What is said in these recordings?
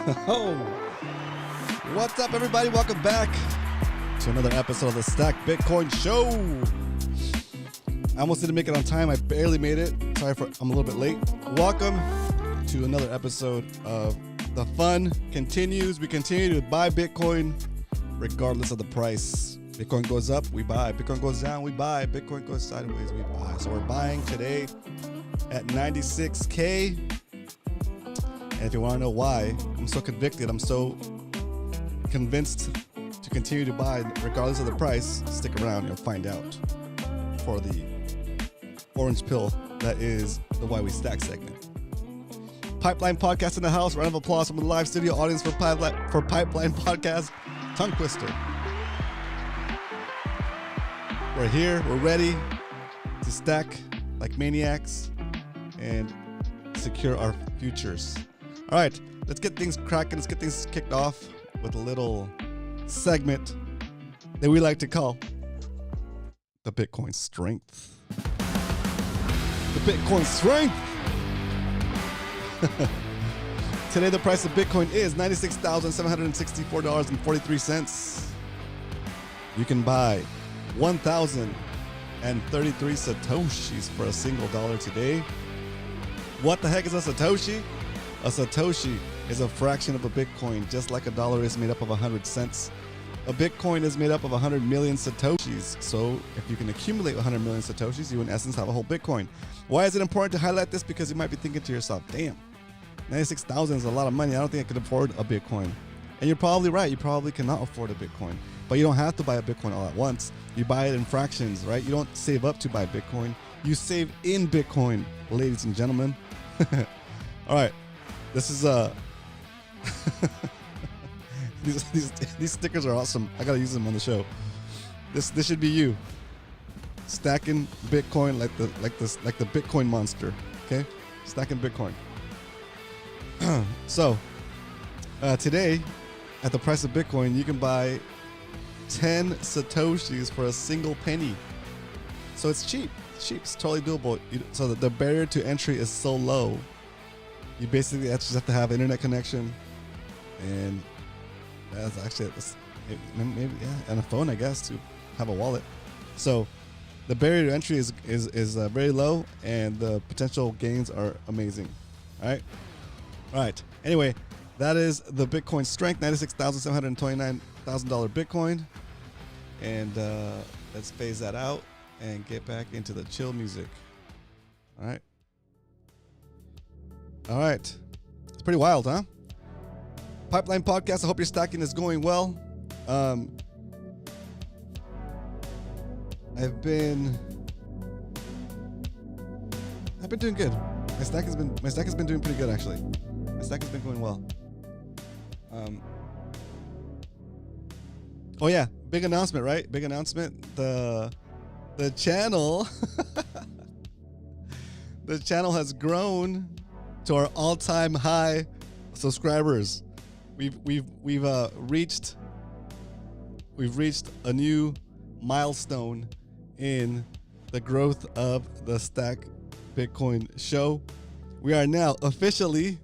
Oh, what's up, everybody? Welcome back to another episode of the Stack Bitcoin Show. I almost didn't make it on time. I barely made it. Sorry for I'm a little bit late. Welcome to another episode of The Fun Continues. We continue to buy Bitcoin regardless of the price. Bitcoin goes up, we buy. Bitcoin goes down, we buy. Bitcoin goes sideways, we buy. So we're buying today at 96K. And if you want to know why, I'm so convicted, I'm so convinced to continue to buy regardless of the price, stick around, you'll find out for the orange pill that is the Why We Stack segment. Pipeline Podcast in the house. Round of applause from the live studio audience for Pipeline Podcast. Tongue twister. We're here. We're ready to stack like maniacs and secure our futures. All right, let's get things cracking. Let's get things kicked off with a little segment that we like to call the Bitcoin Strength. The Bitcoin Strength. Today, the price of Bitcoin is $96,764.43. You can buy 1,033 Satoshis for a single dollar today. What the heck is a Satoshi? A Satoshi is a fraction of a Bitcoin, just like a dollar is made up of 100 cents. A Bitcoin is made up of 100 million Satoshis. So if you can accumulate 100 million Satoshis, you in essence have a whole Bitcoin. Why is it important to highlight this? Because you might be thinking to yourself, damn, 96,000 is a lot of money. I don't think I could afford a Bitcoin. And you're probably right. You probably cannot afford a Bitcoin. But you don't have to buy a Bitcoin all at once. You buy it in fractions, right? You don't save up to buy Bitcoin. You save in Bitcoin, ladies and gentlemen. All right. This is these stickers are awesome. I gotta use them on the show. This should be you stacking Bitcoin like the Bitcoin monster. Okay, stacking Bitcoin. So today, at the price of Bitcoin, you can buy 10 Satoshis for a single penny. So it's cheap. It's cheap. It's totally doable. So the barrier to entry is so low. You basically just have to have internet connection, and that's actually maybe and a phone, I guess, to have a wallet. So the barrier to entry is very low, and the potential gains are amazing. All right. Anyway, that is the Bitcoin Strength, $96,729,000 Bitcoin, and let's phase that out and get back into the chill music. All right. It's pretty wild, huh? Pipeline Podcast, I hope your stacking is going well. I've been doing good. My stack has been doing pretty good, actually. My stack has been going well. Oh yeah, big announcement, right? Big announcement. The channel the channel has grown to our all-time high subscribers. We've reached a new milestone in the growth of the Stack Bitcoin Show. We are now officially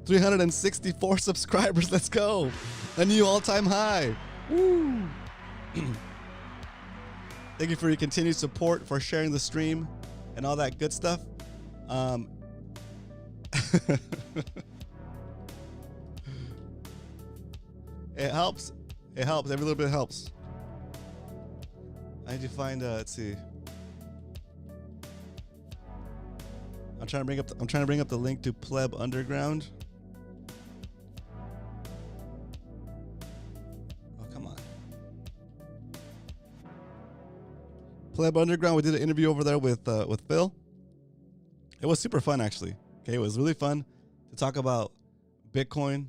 364 subscribers. Let's go. A new all-time high. Woo. Thank you for your continued support, for sharing the stream and all that good stuff. It helps. Every little bit helps. I need to find let's see. I'm trying to bring up the link to Pleb Underground. Oh, come on. Pleb Underground, we did an interview over there with Phil. It was super fun, actually. Okay, it was really fun to talk about Bitcoin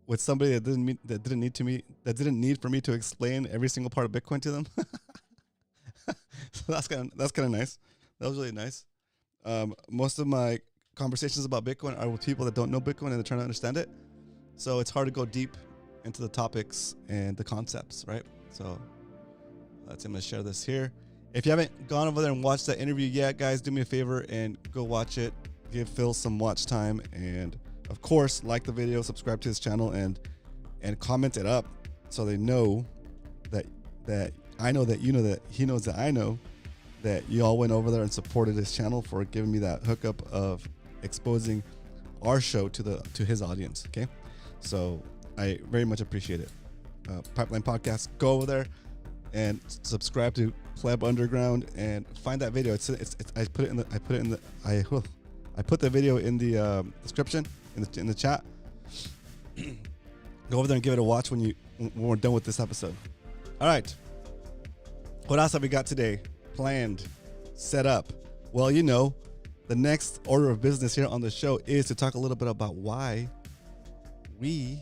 with somebody that didn't need for me to explain every single part of Bitcoin to them. So that's kind of nice. That was really nice. Most of my conversations about Bitcoin are with people that don't know Bitcoin and they're trying to understand it. So it's hard to go deep into the topics and the concepts, right? So I'm going to share this here. If you haven't gone over there and watched that interview yet, guys, do me a favor and go watch it. Give Phil some watch time and of course, like the video, subscribe to his channel, and comment it up so they know that I know that you know that he knows that I know that you all went over there and supported his channel for giving me that hookup of exposing our show to his audience. Okay, so I very much appreciate it. Pipeline Podcast, go over there and subscribe to Pleb Underground and find that video. I put the video in the description in the chat. Go over there and give it a watch when we're done with this episode. All right, what else have we got today? Planned, set up. Well, the next order of business here on the show is to talk a little bit about why we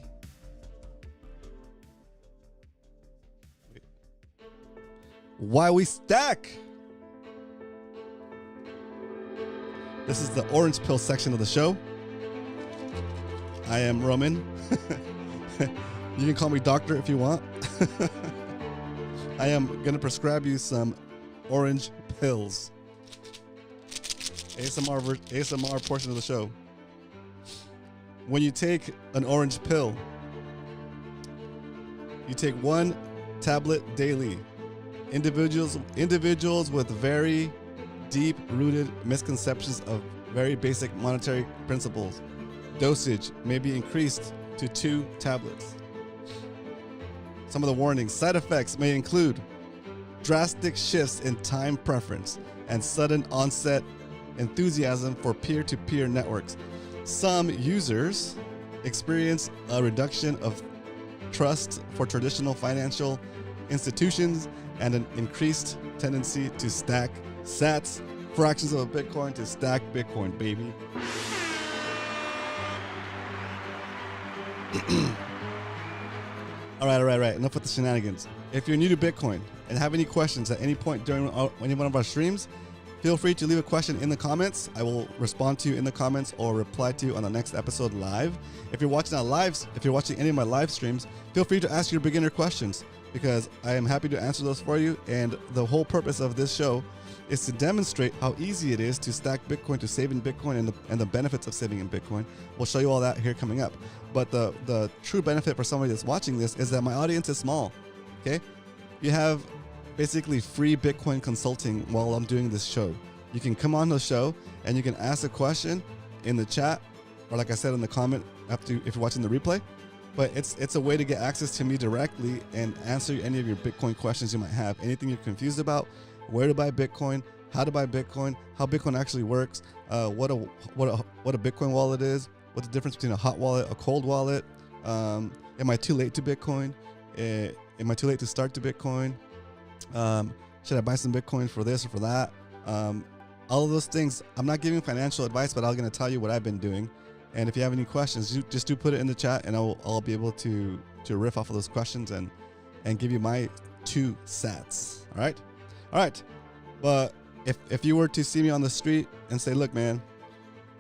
stack. This is the orange pill section of the show. I am Roman. You can call me doctor if you want. I am going to prescribe you some orange pills. ASMR portion of the show. When you take an orange pill, you take 1 tablet daily. Individuals with very deep-rooted misconceptions of very basic monetary principles. Dosage may be increased to 2 tablets. Some of the warnings. Side effects may include drastic shifts in time preference and sudden onset enthusiasm for peer-to-peer networks. Some users experience a reduction of trust for traditional financial institutions and an increased tendency to stack sats, fractions of a Bitcoin, to stack Bitcoin, baby. All right. Enough with the shenanigans. If you're new to Bitcoin and have any questions at any point during any one of our streams, feel free to leave a question in the comments. I will respond to you in the comments or reply to you on the next episode live. If you're watching any of my live streams, feel free to ask your beginner questions because I am happy to answer those for you. And the whole purpose of this show is to demonstrate how easy it is to stack Bitcoin, to save in Bitcoin, and the benefits of saving in Bitcoin. We'll show you all that here coming up. But the true benefit for somebody that's watching this is that my audience is small. Okay, you have basically free Bitcoin consulting while I'm doing this show. You can come on the show and you can ask a question in the chat, or like I said in the comment if you're watching the replay. But it's a way to get access to me directly and answer any of your Bitcoin questions you might have. Anything you're confused about, where to buy Bitcoin, how to buy Bitcoin, how Bitcoin actually works, what a Bitcoin wallet is, what's the difference between a hot wallet, a cold wallet, am I too late to Bitcoin, am I too late to start to Bitcoin, should I buy some Bitcoin for this or for that, all of those things. I'm not giving financial advice, but I'm going to tell you what I've been doing. And if you have any questions, just do put it in the chat, and I'll be able to riff off of those questions and give you my 2 sats. All right. But if you were to see me on the street and say, look, man,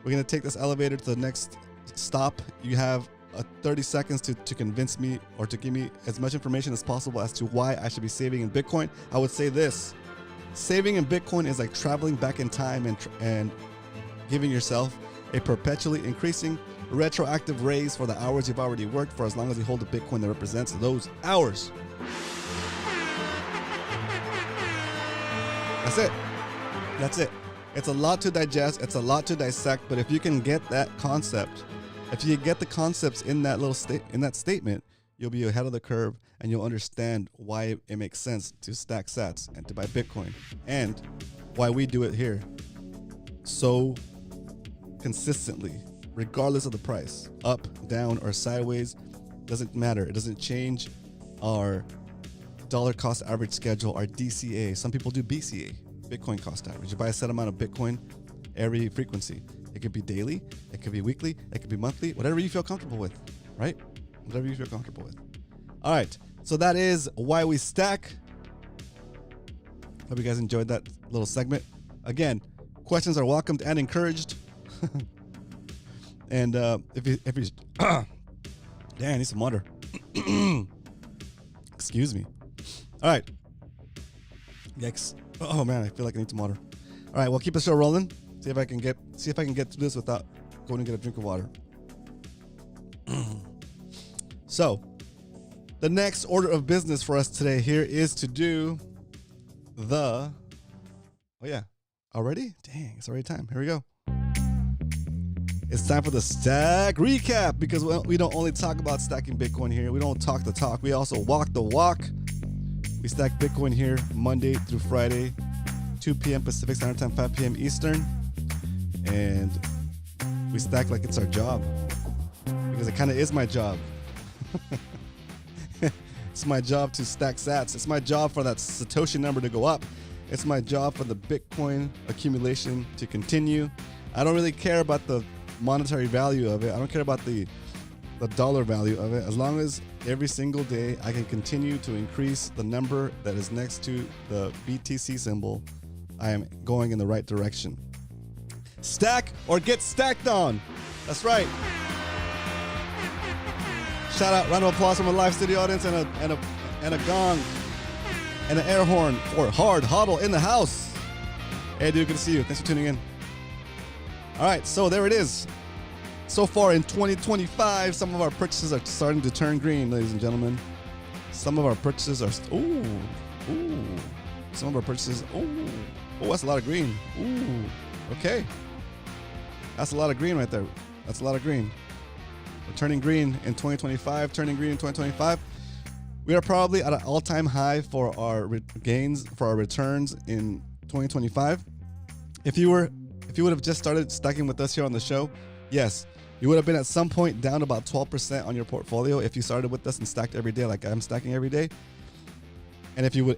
we're going to take this elevator to the next stop, you have 30 seconds to convince me or to give me as much information as possible as to why I should be saving in Bitcoin, I would say this. Saving in Bitcoin is like traveling back in time and giving yourself a perpetually increasing retroactive raise for the hours you've already worked for as long as you hold a Bitcoin that represents those hours. That's it. It's a lot to digest. It's a lot to dissect. But if you can get that concept, if you get the concepts in that statement, you'll be ahead of the curve and you'll understand why it makes sense to stack sats and to buy Bitcoin, and why we do it here so consistently, regardless of the price, up, down, or sideways. Doesn't matter. It doesn't change our dollar cost average schedule, our DCA. Some people do BCA, Bitcoin cost average. You buy a set amount of Bitcoin every frequency. It could be daily, it could be weekly, it could be monthly, whatever you feel comfortable with, right? Whatever you feel comfortable with. All right, so that is why we stack. Hope you guys enjoyed that little segment. Again, questions are welcomed and encouraged. And if you damn, I need some water. Excuse me. All right. Yikes. Oh man, I feel like I need some water. All right, we'll keep the show rolling. See if I can get through this without going and get a drink of water. So, the next order of business for us today here is to do the... Oh, yeah. Already? Dang, it's already time. Here we go. It's time for the stack recap, because we don't only talk about stacking Bitcoin here. We don't talk the talk. We also walk the walk. We stack Bitcoin here Monday through Friday, 2 p.m. Pacific Standard Time, 5 p.m. Eastern. And we stack like it's our job, because it kind of is my job. It's my job to stack sats. It's my job for that Satoshi number to go up. It's my job for the Bitcoin accumulation to continue. I don't really care about the monetary value of it. I don't care about the dollar value of it. As long as every single day I can continue to increase the number that is next to the BTC symbol, I am going in the right direction. Stack or get stacked on. That's right. Shout out, round of applause from a live studio audience and a gong and an air horn for Hard Hodl in the house. Hey dude, good to see you. Thanks for tuning in. All right, so there it is. So far in 2025, some of our purchases are starting to turn green, ladies and gentlemen. Some of our purchases are, some of our purchases, that's a lot of green. Okay. That's a lot of green right there. That's a lot of green. We're turning green in 2025, turning green in 2025. We are probably at an all-time high for our gains, for our returns in 2025. If you would have just started stacking with us here on the show, yes, you would have been at some point down about 12% on your portfolio if you started with us and stacked every day like I'm stacking every day. And if you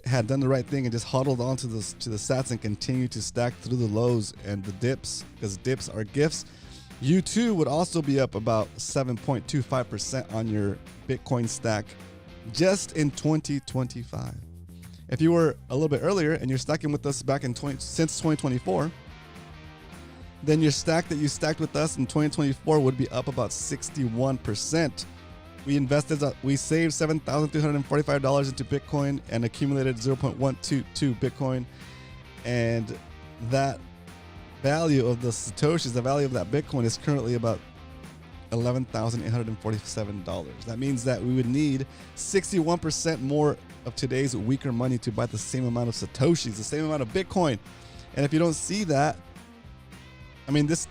had done the right thing and just huddled on to the sats and continued to stack through the lows and the dips, because dips are gifts, you too would also be up about 7.25% on your Bitcoin stack just in 2025. If you were a little bit earlier and you're stacking with us back in since 2024, then your stack that you stacked with us in 2024 would be up about 61%. We saved $7,345 into Bitcoin and accumulated 0.122 Bitcoin. And that value of the Satoshis, the value of that Bitcoin is currently about $11,847. That means that we would need 61% more of today's weaker money to buy the same amount of Satoshis, the same amount of Bitcoin. And if you don't see that, I mean, this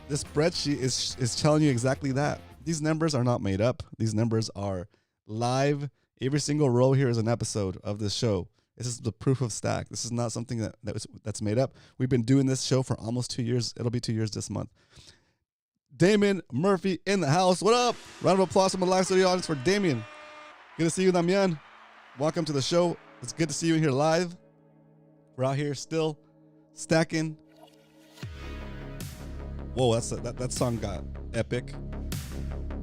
spreadsheet is telling you exactly that. These numbers are not made up. These numbers are live. Every single row here is an episode of this show. This is the proof of stack. This is not something that's made up. We've been doing this show for almost 2 years. It'll be 2 years this month. Damien Murphy in the house. What up? Round of applause from the live studio audience for Damien. Good to see you, Damian. Welcome to the show. It's good to see you in here live. We're out here still stacking. Whoa, that song got epic.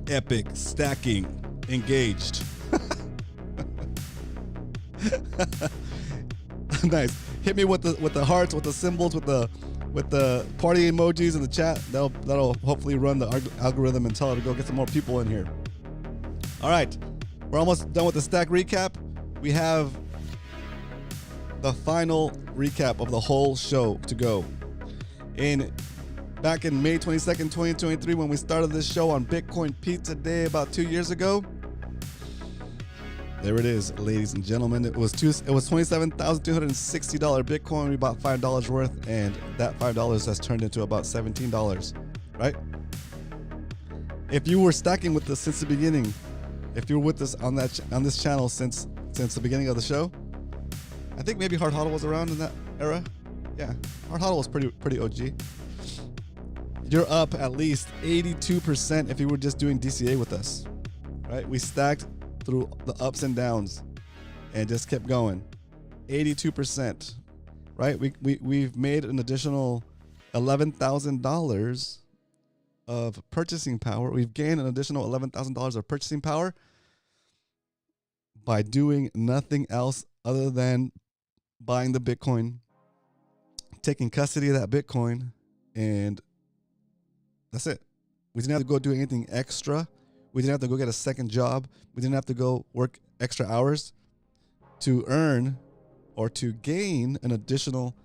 Epic stacking engaged. Nice. Hit me with the hearts, with the symbols, with the party emojis in the chat. That'll hopefully run the algorithm and tell it to go get some more people in here. All right, we're almost done with the stack recap. We have the final recap of the whole show to go. Back in May 22nd, 2023, when we started this show on Bitcoin Pizza Day about 2 years ago. There it is, ladies and gentlemen. It was $27,260 Bitcoin. We bought $5 worth, and that $5 has turned into about $17, right? If you were stacking with us since the beginning, if you were with us on this channel since the beginning of the show, I think maybe Hard Hodl was around in that era. Yeah, Hard Hodl was pretty OG. You're up at least 82% if you were just doing DCA with us, right? We stacked through the ups and downs and just kept going. 82%, right? We've made an additional $11,000 of purchasing power. We've gained an additional $11,000 of purchasing power by doing nothing else other than buying the Bitcoin, taking custody of that Bitcoin, and that's it. We didn't have to go do anything extra. We didn't have to go get a second job. We didn't have to go work extra hours to earn or to gain an additional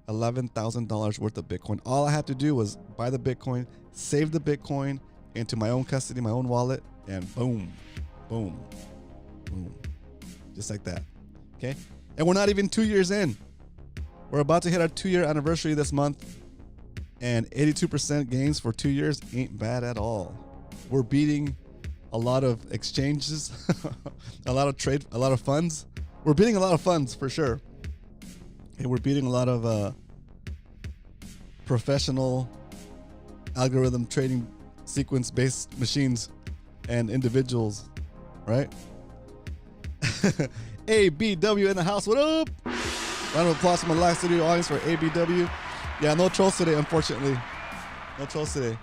$11,000 worth of Bitcoin. All I had to do was buy the Bitcoin, save the Bitcoin, into my own custody, my own wallet, and boom, boom, boom, just like that. Okay, and we're not even 2 years in. We're about to hit our 2-year anniversary this month, and 82% gains for 2 years ain't bad at all. We're beating a lot of exchanges, a lot of trade, a lot of funds. We're beating a lot of funds for sure. And we're beating a lot of professional algorithm trading sequence based machines and individuals, right? ABW in the house. What up? Round of applause from my live studio audience for ABW. Yeah, no trolls today, unfortunately. No trolls today.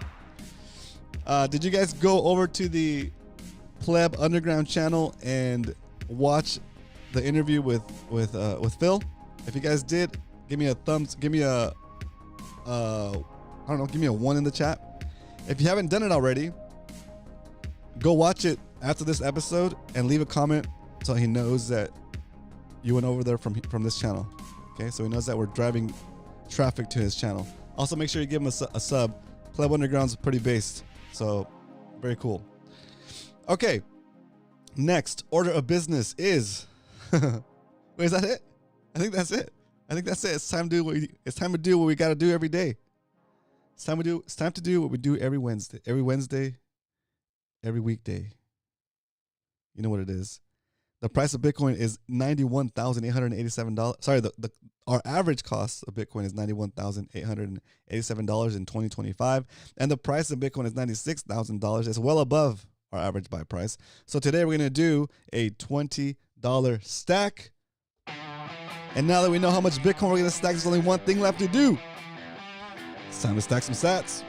Did you guys go over to the Pleb Underground channel and watch the interview with Phil? If you guys did, give me a thumbs. Give me a I don't know. Give me a 1 in the chat. If you haven't done it already, go watch it after this episode and leave a comment so he knows that you went over there from this channel. Okay, so he knows that we're driving traffic to his channel. Also, make sure you give him a sub. Pleb Underground's pretty based, so very cool. Okay, next order of business is. Wait, is that it? I think that's it. It's time to do what we got to do every day. It's time to do what we do every Wednesday. Every weekday. You know what it is. The price of Bitcoin is $91,887. Sorry, our average cost of Bitcoin is $91,887 in 2025, and the price of Bitcoin is $96,000. It's well above our average buy price. So today we're gonna do a $20 stack. And now that we know how much Bitcoin we're gonna stack, there's only one thing left to do. It's time to stack some sats.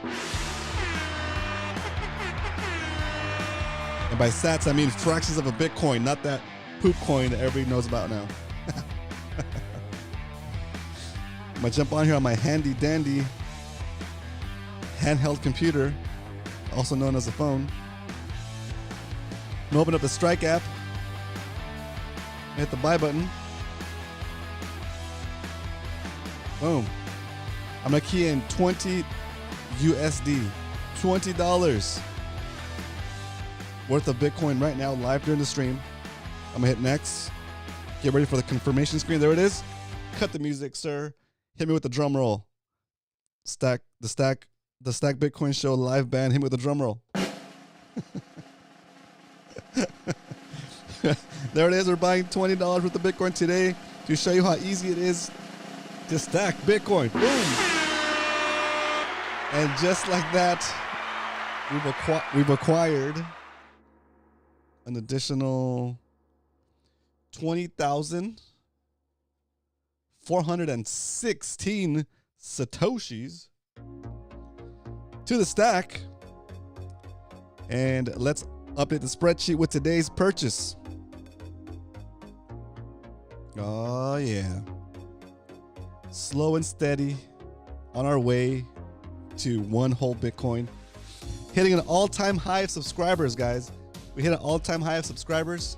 And by sats, I mean fractions of a Bitcoin, not that poop coin that everybody knows about now. I'm gonna jump on here on my handy dandy handheld computer, also known as a phone. I'm gonna open up the Strike app, hit the buy button. Boom. I'm gonna key in 20 USD, $20 worth of Bitcoin right now, live during the stream. I'm gonna hit next. Get ready for the confirmation screen. There it is. Cut the music, sir. Hit me with the drum roll. The Stack Bitcoin Show live band. Hit me with the drum roll. There it is. We're buying $20 worth of Bitcoin today to show you how easy it is to stack Bitcoin. Boom. And just like that, we've acquired an additional 20,416 Satoshis to the stack. And let's update the spreadsheet with today's purchase. Oh yeah. Slow and steady on our way to one whole Bitcoin. Hitting an all-time high of subscribers, guys. We hit an all-time high of subscribers.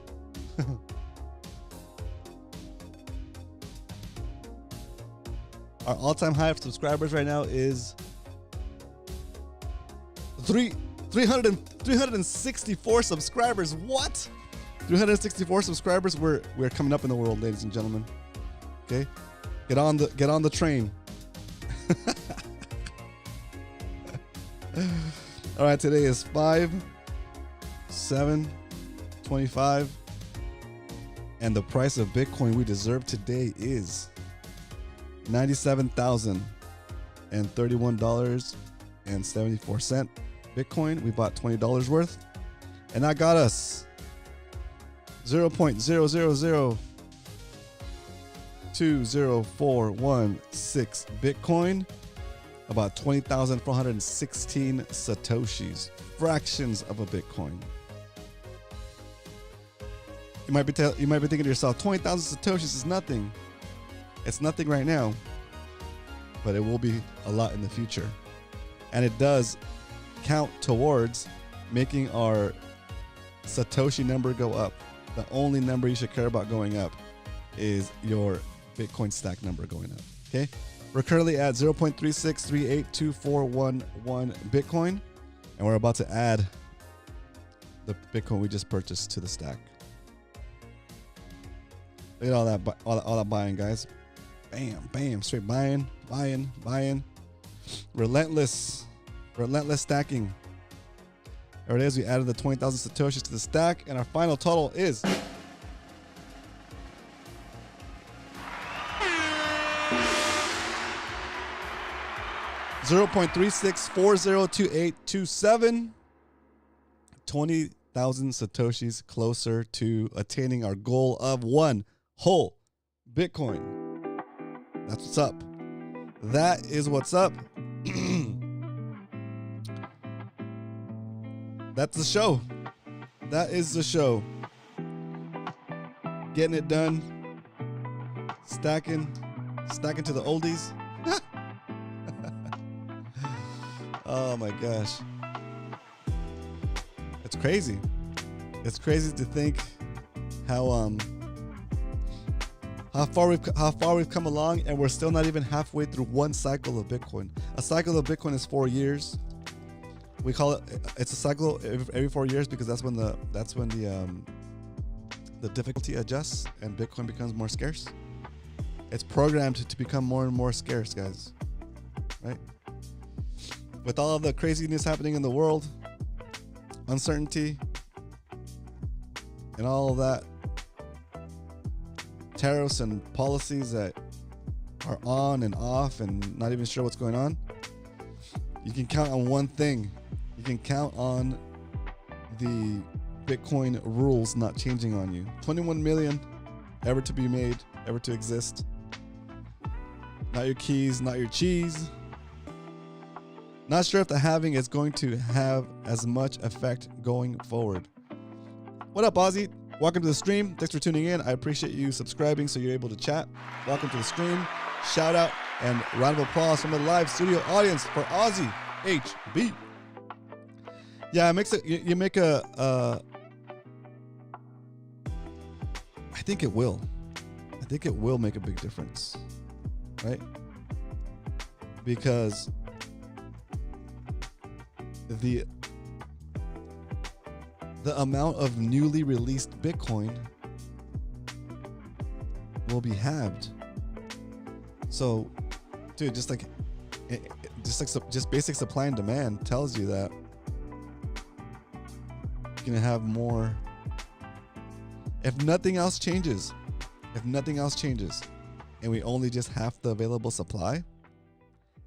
Our all-time high of subscribers right now is 364 subscribers. What? 364 subscribers. We're coming up in the world, ladies and gentlemen. Okay, get on the train. All right, today is 5/7/25, and the price of Bitcoin we deserve today is $97,031.74. Bitcoin. We bought $20 worth, and that got us 0.000200416 Bitcoin, about 20,416 Satoshis, fractions of a Bitcoin. You might be thinking to yourself, 20,000 Satoshis is nothing. It's nothing right now, but it will be a lot in the future. And it does count towards making our Satoshi number go up. The only number you should care about going up is your Bitcoin stack number going up. Okay, we're currently at 0.3638241 Bitcoin, And we're about to add the Bitcoin we just purchased to the stack. Look at all that buying, guys. Bam, bam, straight buying. Relentless stacking. There it is. We added the 20,000 Satoshis to the stack, and our final total is 0.36402827. 20,000 Satoshis closer to attaining our goal of 1 whole Bitcoin. That's what's up. That is what's up. That's the show. That is the show. Getting it done. Stacking to the oldies. Oh my gosh. It's crazy. It's crazy to think how far we've come along, and we're still not even halfway through one cycle of Bitcoin. A cycle of Bitcoin is 4 years. We call it's a cycle every 4 years because that's when the difficulty adjusts and Bitcoin becomes more scarce. It's programmed to become more and more scarce, guys. Right? With all of the craziness happening in the world, uncertainty, and all of that, tariffs and policies that are on and off and not even sure what's going on, you can count on one thing. You can count on the Bitcoin rules not changing on you. 21 million ever to be made, ever to exist. Not your keys, not your cheese. Not sure if the halving is going to have as much effect going forward. What up, Ozzy? Welcome to the stream. Thanks for tuning in. I appreciate you subscribing so you're able to chat. Welcome to the stream. Shout out and round of applause from the live studio audience for Ozzy HB. Yeah, it makes it. You make a. I think it will. I think it will make a big difference, right? Because the amount of newly released Bitcoin will be halved. So, dude, just basic supply and demand tells you that you're gonna have more. If nothing else changes, and we only just half the available supply,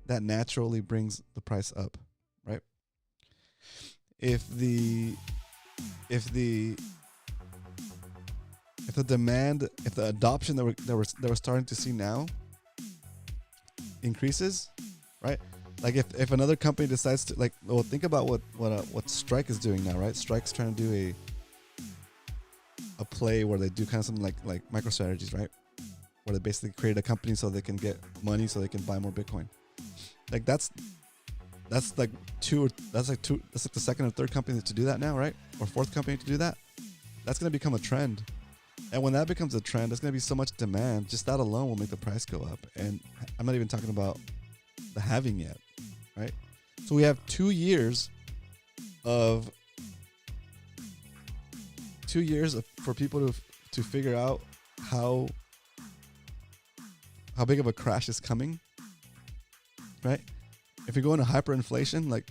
that naturally brings the price up, right? If the adoption that we're starting to see now increases, right? Like if another company decides to, like, well, think about what Strike is doing now, right? Strike's trying to do a play where they do kind of something like MicroStrategies, right? Where they basically create a company so they can get money so they can buy more Bitcoin. Like that's like the second or third company to do that now, right? Or fourth company to do that. That's going to become a trend. And when that becomes a trend, there's going to be so much demand. Just that alone will make the price go up. And I'm not even talking about the halving yet, right? So we have 2 years for people to figure out how big of a crash is coming, right? If you go into hyperinflation, like,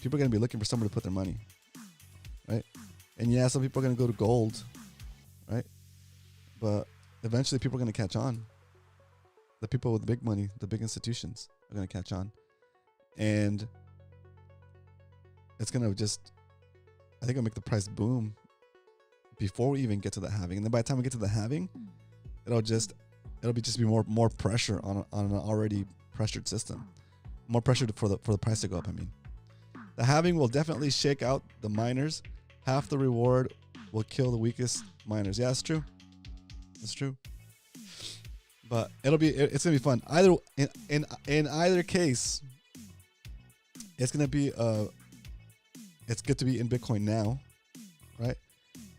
people are going to be looking for somewhere to put their money, right? And yeah, some people are going to go to gold, right? But eventually people are going to catch on. The people with big money, the big institutions are going to catch on. And it's going to I think it'll make the price boom before we even get to the halving. And then by the time we get to the halving, it'll be more pressure on an already pressured system. More pressure for the price to go up, I mean. The halving will definitely shake out the miners. Half the reward will kill the weakest miners. Yeah, it's true. It's true. But it's gonna be fun. Either in either case, it's gonna be it's good to be in Bitcoin now, right?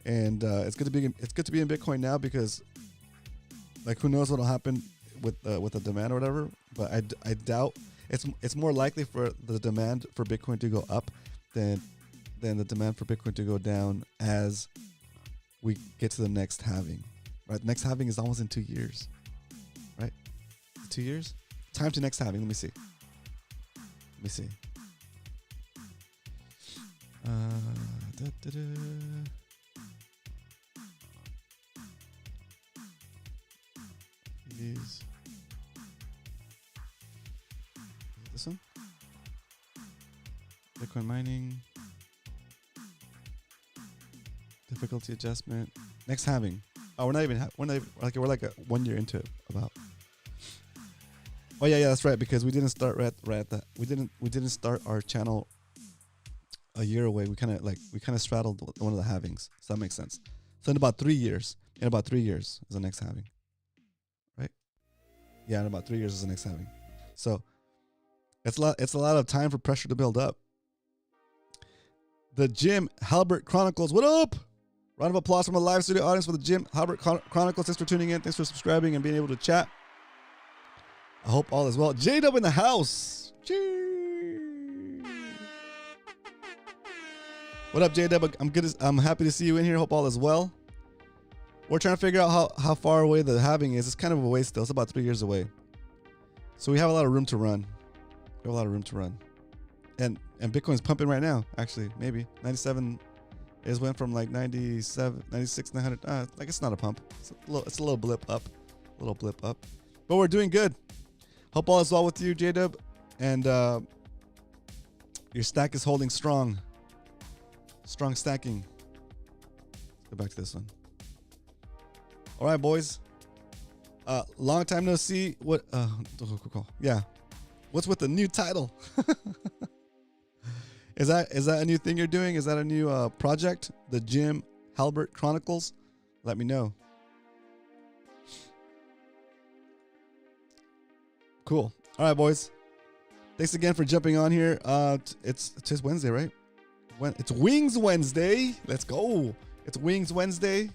And it's good to be in Bitcoin now because, like, who knows what'll happen with the demand or whatever. But I doubt it's more likely for the demand for Bitcoin to go up then the demand for Bitcoin to go down as we get to the next halving. Right, next halving is almost in 2 years. Right, 2 years. Time to next halving. Let me see. This one? Bitcoin mining. Difficulty adjustment. Next halving. Oh, we're like a 1 year into it about. Oh yeah, that's right, because we didn't start we didn't start our channel a year away. We kind of straddled one of the halvings. So that makes sense. So in about 3 years is the next halving. Right? Yeah, in about 3 years is the next halving. So it's a lot of time for pressure to build up. The Jim Halbert Chronicles. What up? Round of applause from a live studio audience for the Jim Halbert Chronicles. Thanks for tuning in. Thanks for subscribing and being able to chat. I hope all is well. J-Dub in the house. Cheers. What up, J-Dub? I'm happy to see you in here. Hope all is well. We're trying to figure out how far away the halving is. It's kind of a ways still. It's about 3 years away. So we have a lot of room to run. And Bitcoin's pumping right now, actually. Maybe 97 is went from like 97, 96, 900. Like it's not a pump. It's a little blip up. But we're doing good. Hope all is well with you, J-Dub. And your stack is holding strong. Strong stacking. Let's go back to this one. All right, boys. Long time no see. What? Yeah. What's with the new title? Is that a new thing you're doing? Is that a new project? The Jim Halbert Chronicles? Let me know. Cool. All right, boys. Thanks again for jumping on here. It's Wednesday, right? It's Wings Wednesday. Let's go. It's Wings Wednesday.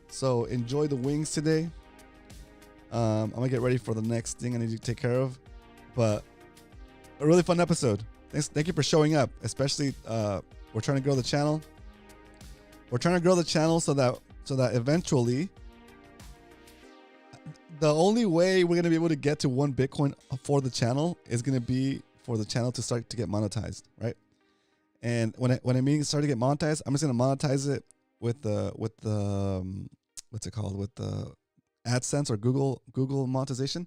So enjoy the wings today. I'm gonna get ready for the next thing I need to take care of. But a really fun episode. Thank you for showing up. Especially we're trying to grow the channel. We're trying to grow the channel so that eventually the only way we're gonna be able to get to 1 Bitcoin for the channel is gonna be for the channel to start to get monetized, right? And when I mean start to get monetized, I'm just gonna monetize it with the what's it called, with the AdSense or Google monetization.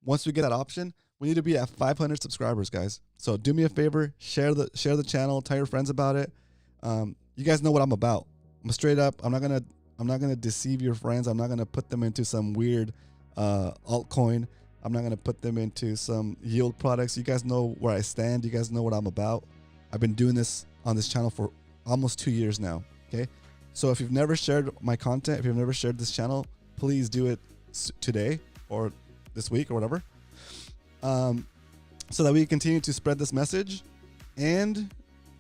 Once we get that option, we need to be at 500 subscribers, guys. So do me a favor, share the channel, tell your friends about it. You guys know what I'm about. I'm straight up. I'm not gonna deceive your friends. I'm not gonna put them into some weird altcoin. I'm not gonna put them into some yield products. You guys know where I stand. You guys know what I'm about. I've been doing this on this channel for almost 2 years now. Okay, so if you've never shared my content, if you've never shared this channel, please do it today or this week or whatever, so that we continue to spread this message, and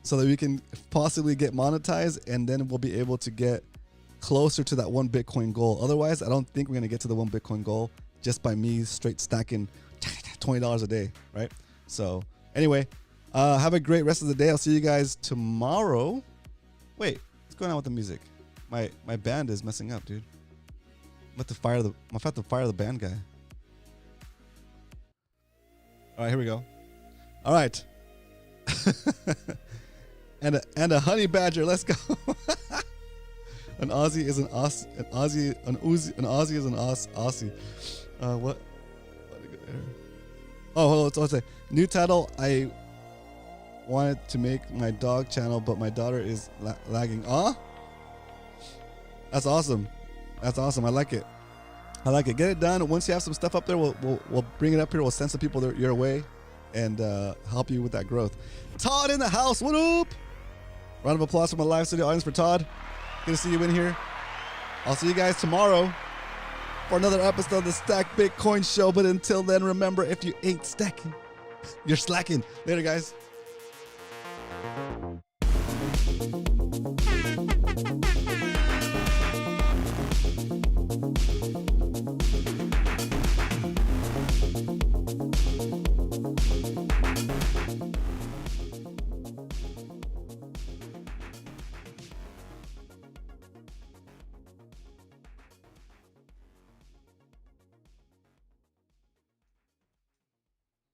so that we can possibly get monetized, and then we'll be able to get closer to that 1 Bitcoin goal. Otherwise, I don't think we're gonna get to the 1 Bitcoin goal just by me straight stacking $20 a day, right? So anyway, have a great rest of the day. I'll see you guys tomorrow. Wait, what's going on with the music? My band is messing up, dude. I'm about to fire the band guy. All right, here we go. All right. and a honey badger. Let's go. An Aussie is an Aussie is an Aussie. What? Oh, hold on. Let's say new title. I wanted to make my dog channel, but my daughter is lagging. That's awesome. That's awesome. I like it. Get it done. Once you have some stuff up there, we'll bring it up here. We'll send some people your way and help you with that growth. Todd in the house. What up? Round of applause from my live studio audience for Todd. Good to see you in here. I'll see you guys tomorrow for another episode of the Stack Bitcoin Show. But until then, remember, if you ain't stacking, you're slacking. Later, guys.